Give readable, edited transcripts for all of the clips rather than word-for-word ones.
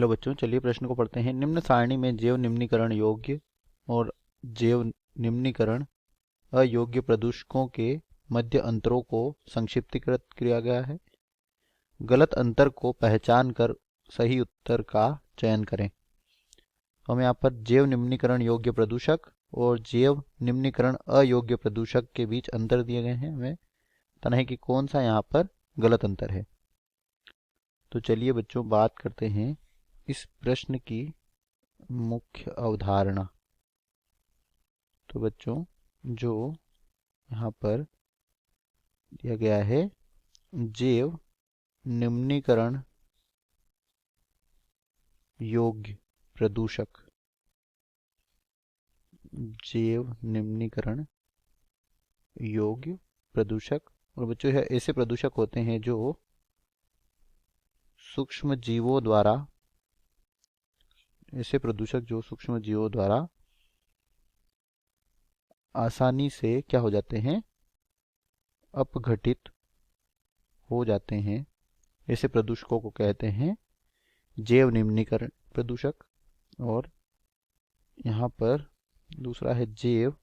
Hello बच्चों, चलिए प्रश्न को पढ़ते हैं। निम्न सारणी में जैव निम्नीकरण योग्य और जैव निम्नीकरण अयोग्य प्रदूषकों के मध्य अंतरों को संक्षिप्तीकृत किया गया है। गलत अंतर को पहचान कर सही उत्तर का चयन करें। तो हमें यहाँ पर जैव निम्नीकरण योग्य प्रदूषक और जैव निम्नीकरण अयोग्य प्रदूषक के बीच अंतर दिए गए हैं। हमें बताना है कि कौन सा यहाँ पर गलत अंतर है। तो चलिए बच्चों बात करते हैं इस प्रश्न की मुख्य अवधारणा। तो बच्चों जो यहाँ पर दिया गया है, जैव निम्नीकरण योग्य प्रदूषक, जैव निम्नीकरण योग्य प्रदूषक। और बच्चों यह ऐसे प्रदूषक होते हैं जो सूक्ष्म जीवों द्वारा, ऐसे प्रदूषक जो सूक्ष्म जीवों द्वारा आसानी से क्या हो जाते हैं, अपघटित हो जाते हैं। ऐसे प्रदूषकों को कहते हैं जैव निम्नीकरण प्रदूषक। और यहाँ पर दूसरा है जैव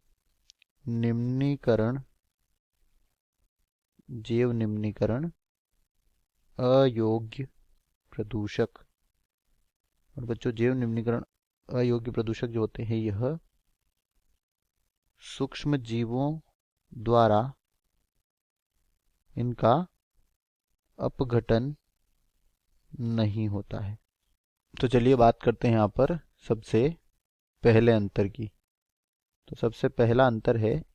निम्नीकरण अयोग्य प्रदूषक। और बच्चों जैव निम्नीकरण अयोग्य प्रदूषक जो होते हैं, यह सूक्ष्म जीवों द्वारा इनका अपघटन नहीं होता है। तो चलिए बात करते हैं यहाँ पर सबसे पहले अंतर की। तो सबसे पहला अंतर है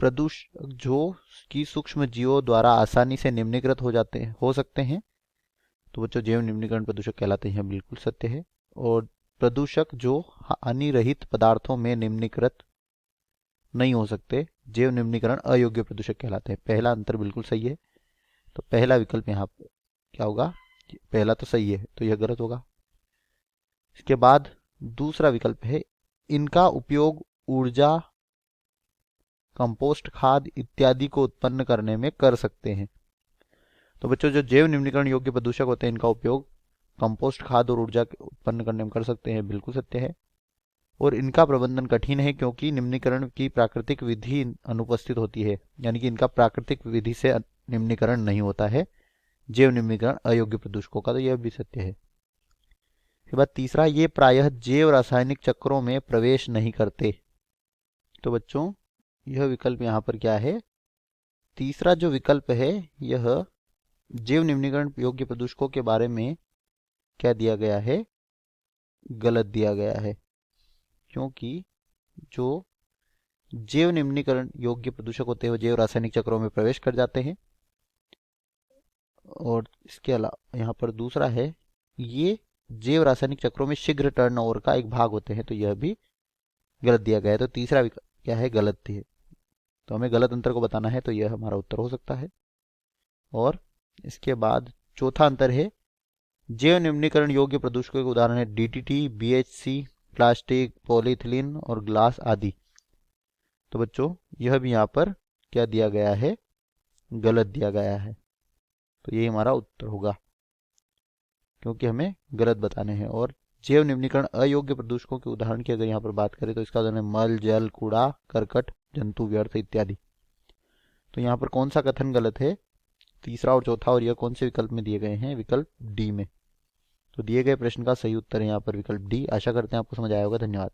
प्रदूषक जो कि सूक्ष्म जीवों द्वारा आसानी से निम्नीकृत हो सकते हैं। तो बच्चों जैव निम्नीकरण प्रदूषक कहलाते हैं, बिल्कुल सत्य है। और प्रदूषक जो हानि रहित पदार्थों में निम्नीकृत नहीं हो सकते, जैव निम्नीकरण अयोग्य प्रदूषक कहलाते हैं। पहला अंतर बिल्कुल सही है। तो पहला विकल्प यहाँ पर क्या होगा, पहला तो सही है तो यह गलत होगा। इसके बाद दूसरा विकल्प है इनका उपयोग ऊर्जा, कंपोस्ट खाद इत्यादि को उत्पन्न करने में कर सकते हैं। तो बच्चों जो जैव निम्नीकरण योग्य प्रदूषक होते हैं, इनका उपयोग कंपोस्ट खाद और ऊर्जा उत्पन्न करने में कर सकते हैं, बिल्कुल सत्य है। और इनका प्रबंधन कठिन है क्योंकि निम्नीकरण की प्राकृतिक विधि अनुपस्थित होती है, यानी कि इनका प्राकृतिक विधि से निम्नीकरण नहीं होता है जैव निम्नीकरण अयोग्य प्रदूषकों का। तो यह भी सत्य है। इसके बाद तीसरा, ये प्रायः जैव रासायनिक चक्रों में प्रवेश नहीं करते। तो बच्चों यह विकल्प यहाँ पर क्या है, तीसरा जो विकल्प है यह जैव निम्नीकरण योग्य प्रदूषकों के बारे में क्या दिया गया है, गलत दिया गया है। क्योंकि जो जैव निम्नीकरण योग्य प्रदूषक होते हैं वो जैव रासायनिक चक्रों में प्रवेश कर जाते हैं। और इसके अलावा यहाँ पर दूसरा है, ये जैव रासायनिक चक्रों में शीघ्र टर्नओवर का एक भाग होते हैं। तो यह भी गलत दिया गया है। तो तीसरा विकल्प क्या है, गलत है। तो हमें गलत अंतर को बताना है, तो यह हमारा उत्तर हो सकता है। और इसके बाद चौथा अंतर है जैव निम्नीकरण योग्य प्रदूषकों के उदाहरण है डीटीटी, बीएचसी, प्लास्टिक, पॉलीथिलीन और ग्लास आदि। तो बच्चों यह भी यहाँ पर क्या दिया गया है, गलत दिया गया है। तो यही हमारा उत्तर होगा, क्योंकि हमें गलत बताने हैं। और जैव निम्नीकरण अयोग्य प्रदूषकों के उदाहरण की अगर यहाँ पर बात करें तो इसका उदाहरण है मल, जल, कूड़ा, करकट, जंतु व्यर्थ इत्यादि। तो यहाँ पर कौन सा कथन गलत है, तीसरा और चौथा, और यह कौन से विकल्प में दिए गए हैं, विकल्प डी में। तो दिए गए प्रश्न का सही उत्तर है यहाँ पर विकल्प डी। आशा करते हैं आपको समझ आया होगा। धन्यवाद।